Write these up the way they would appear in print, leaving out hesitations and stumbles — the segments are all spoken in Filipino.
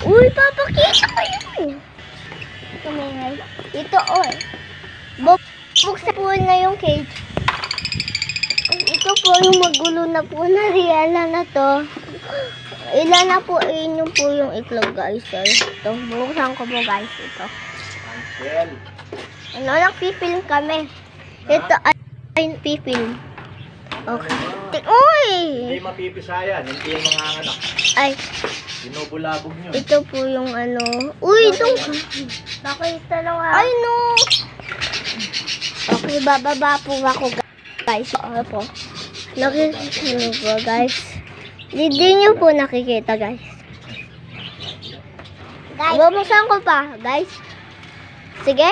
Uy, papakita ko yun. Tumingay. Ito, oh. Buksan po na yung cage. Ito po yung magulo na po na Riela na to. Ilan na po inyo po yung itlog, guys. Ito, buksan ko po, guys. Ito. Ano lang, pipilm kami. Ito ay pipilm. Okay. Uy! Hindi mapipisayan, hindi yung mga anak. Ay. Binubulabog nyo. Ito po yung ano. Uy, ito. Nakita lang ay, no. Okay, bababa po ako, guys. Ano po? Nakikita po, guys. Hindi nyo po nakikita, guys. Guys. Bubuksan ko pa, guys. Sige.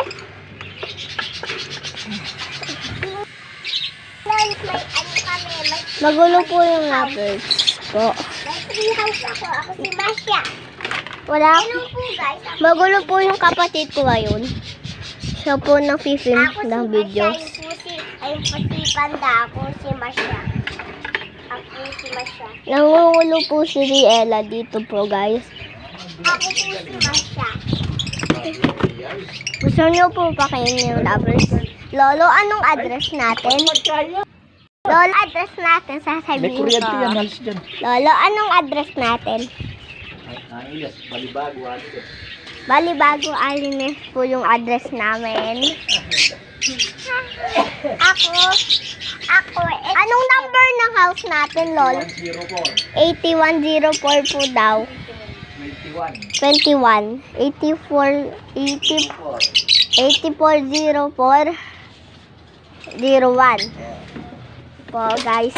Magulo po yung lovers po. Ako si Masya. Wala. Magulo po yung kapatid ko ngayon. Siya po nang film ng videos. Ayun po si Panda. Ako si Masya. Ako si Masya. Nangungulo po si Riela dito po, guys. Ako po si Masya. Gusto niyo po pa kayo yung lovers? Lolo, anong address natin? Lolo, address natin, sasabihin ko. Lolo, anong address natin? Balibago, Alines. Balibago, Alines po yung address namin. Anong number ng house natin, Lolo? 8104 po daw. 21. 8404 01 po, guys.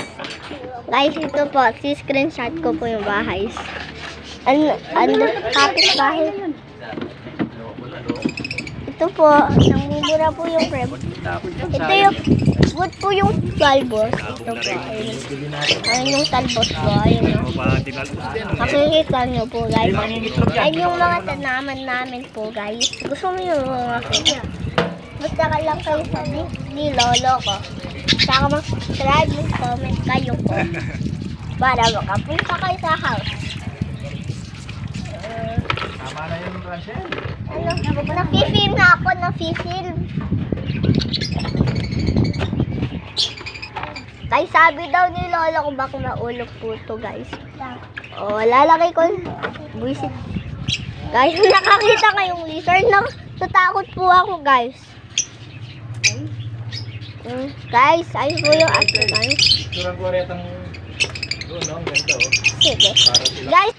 Guys, ito po, si-screenshot ko po yung bahay. Kapit bahay. Ito po, namumura po yung frame. Ito yung, good po yung talbos. Ito po, ayun yung talbos po. Ayun o. Makikita nyo po, guys. Ayun yung mga tanaman namin po, guys. Gusto mo yung makikita? Basta ka lang kayo sa ni Lolo ko. Saka mag-subscribe, mag-comment kayo po. Para makapunta kayo sa house. Tama na yun, Rachel. Ano? Nafi-film na ako, nafi-film. Kaya sabi daw ni Lolo ko baka maulog po ito, guys. O, lalagay ko. Buisit. Guys, nakakita kayong lizard. Natatakot po ako, guys. Guys, ayun po yung African. Turang ko rin itong doon, no? Ganito, oh. Sige. Guys,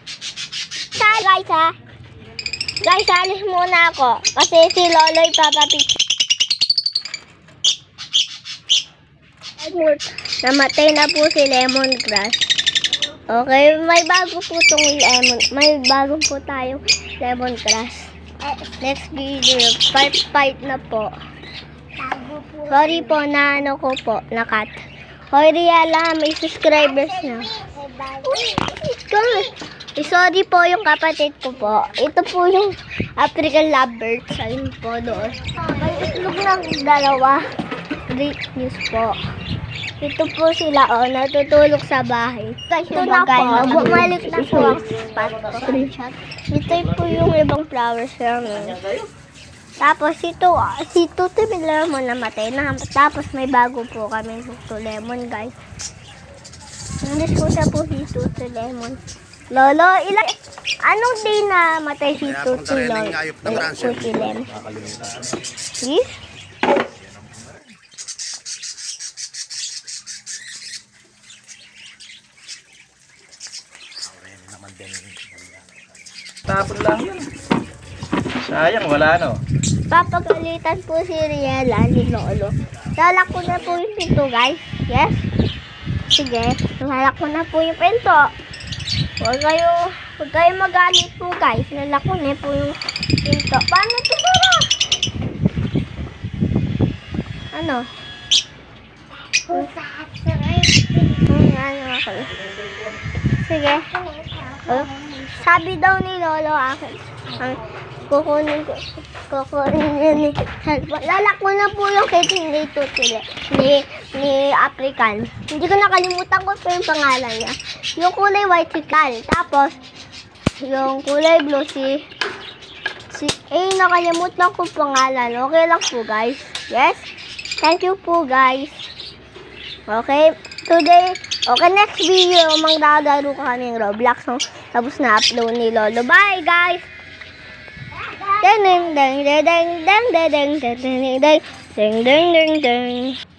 ha? Guys, alis muna ako. Kasi si Lolo ipapapicture. Namatay na po si lemongrass. Okay, may bago po tong lemon. May bago po tayong lemongrass. Next video, part na po. Sorry po na ano ko po, na-cut. Hoy, Riela, may subscribers na. Sorry po yung kapatid ko po. Ito po yung African lovebirds. Ayun po doon. May itlog ng dalawa. Great news po. Ito po sila, oh, natutulog sa bahay. Ito na po, bumalik na po ang spot ko. Ito po yung ibang flowers namin. Tapos ito, si Tuto Lemon namatay na. Tapos may bago po kami Tuto Lemon, guys. English ko siya po si Tuto Lemon. Lolo, anong day na matay si Tuto Lemon? Please? Tapos lang yun. Sayang, wala no. Papagalitan po si Riela ni Lolo. Lalak ko na po yung pinto, guys. Yes? Sige, lalak ko na po yung pinto. Huwag kayo magalit po, guys. Lalak ko na po yung pinto. Paano ito ba? Ano? Ano ako? Sige. Sabi daw ni Lolo akin. Kukunin niya ni lalak mo na po yung cake ni Tutile ni African. Hindi ko nakalimutan ko pa yung pangalan niya. Yung kulay white chicken. Tapos yung kulay blue nakalimutan ko pangalan. Okay lang po guys. Yes? Thank you po guys. Okay, next video, magdadaro kami ng Roblox. So, tapos na upload ni Lolo. Bye guys! Ding ding ding ding ding ding ding ding ding ding ding ding ding ding.